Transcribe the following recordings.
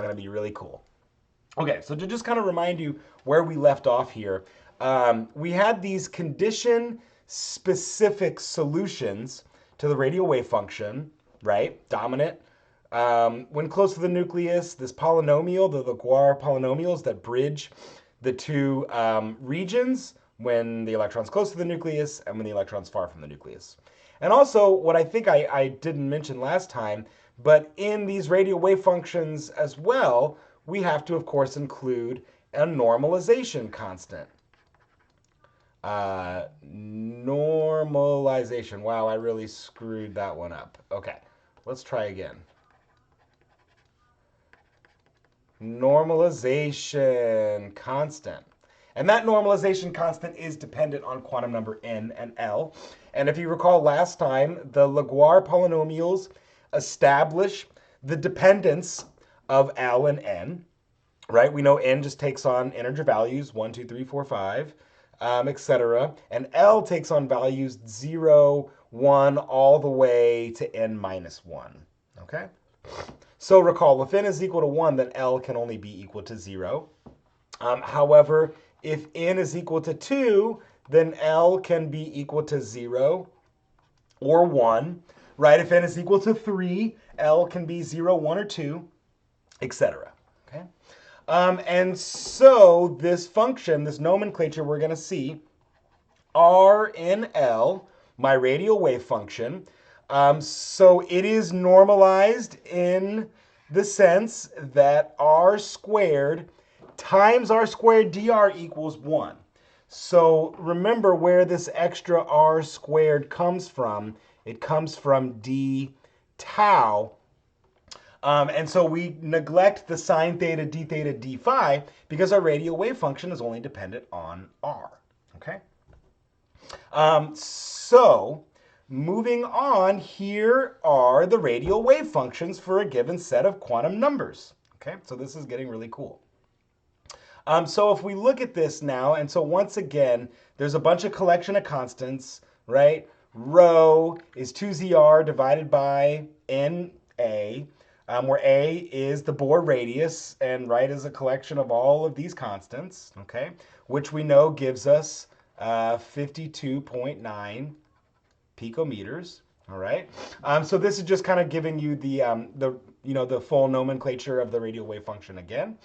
going to be really cool. Okay, so to just kind of remind you where we left off here, we had these condition-specific solutions to the radial wave function, right? Dominant. When close to the nucleus, this polynomial, the Laguerre polynomials that bridge the two regions when the electron's close to the nucleus and when the electron's far from the nucleus. And also, what I think I didn't mention last time, but in these radial wave functions as well, we have to, of course, include a normalization constant. Normalization. Wow, I really screwed that one up. Okay, let's try again. Normalization constant. And that normalization constant is dependent on quantum number n and L. And if you recall last time, the Laguerre polynomials establish the dependence of L and n, right? We know n just takes on integer values, 1, 2, 3, 4, 5, etc. And L takes on values 0, 1, all the way to n minus 1, okay? So recall, if n is equal to 1, then L can only be equal to 0. However, if n is equal to 2, then L can be equal to 0 or 1, right? If n is equal to 3, L can be 0, 1, or 2, etc. Okay? And so this function, this nomenclature we're going to see, R in L, my radial wave function, so it is normalized in the sense that r squared times r squared dr equals 1. So remember where this extra r squared comes from. It comes from d tau. And so we neglect the sine theta, d theta, d phi because our radial wave function is only dependent on r. Okay? So moving on, here are the radial wave functions for a given set of quantum numbers. Okay, so this is getting really cool. So if we look at this now, and so once again, there's a bunch of collection of constants, right? Rho is 2zr divided by na, where a is the Bohr radius, and right is a collection of all of these constants, okay? Which we know gives us 52.9 picometers. All right. So this is just kind of giving you the full nomenclature of the radial wave function again.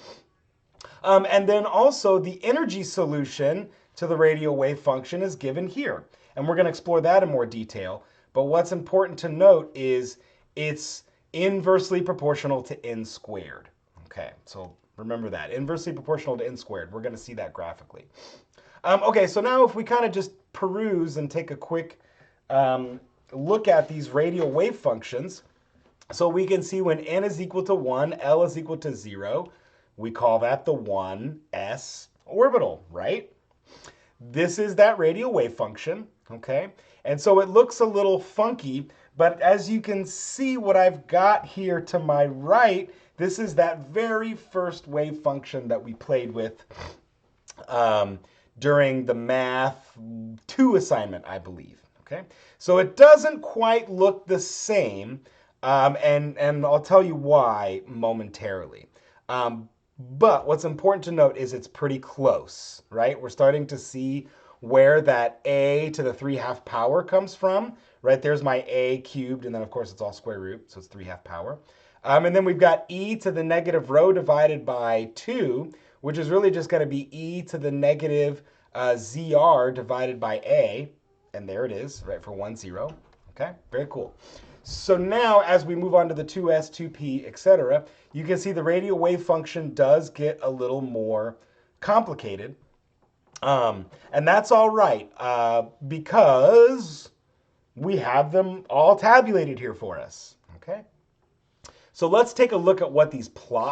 And then also the energy solution to the radial wave function is given here. And we're going to explore that in more detail. But what's important to note is it's inversely proportional to n squared. Okay, so remember that. Inversely proportional to n squared. We're going to see that graphically. Okay, so now if we kind of just peruse and take a quick look at these radial wave functions, so we can see when n is equal to 1, L is equal to 0, we call that the 1s orbital, right? This is that radial wave function, okay? And so it looks a little funky, but as you can see what I've got here to my right, this is that very first wave function that we played with during the Math 2 assignment, I believe. Okay, so it doesn't quite look the same, and I'll tell you why momentarily. But what's important to note is it's pretty close, right? We're starting to see where that a to the 3/2 power comes from, right? There's my a cubed, and then of course it's all square root, so it's 3/2 power. And then we've got e to the negative rho divided by 2, which is really just going to be e to the negative zr divided by a. And there it is, right, for 1, 0. Okay, very cool. So now as we move on to the 2s, 2p, etc., you can see the radial wave function does get a little more complicated. And that's all right because we have them all tabulated here for us. Okay, so let's take a look at what these plots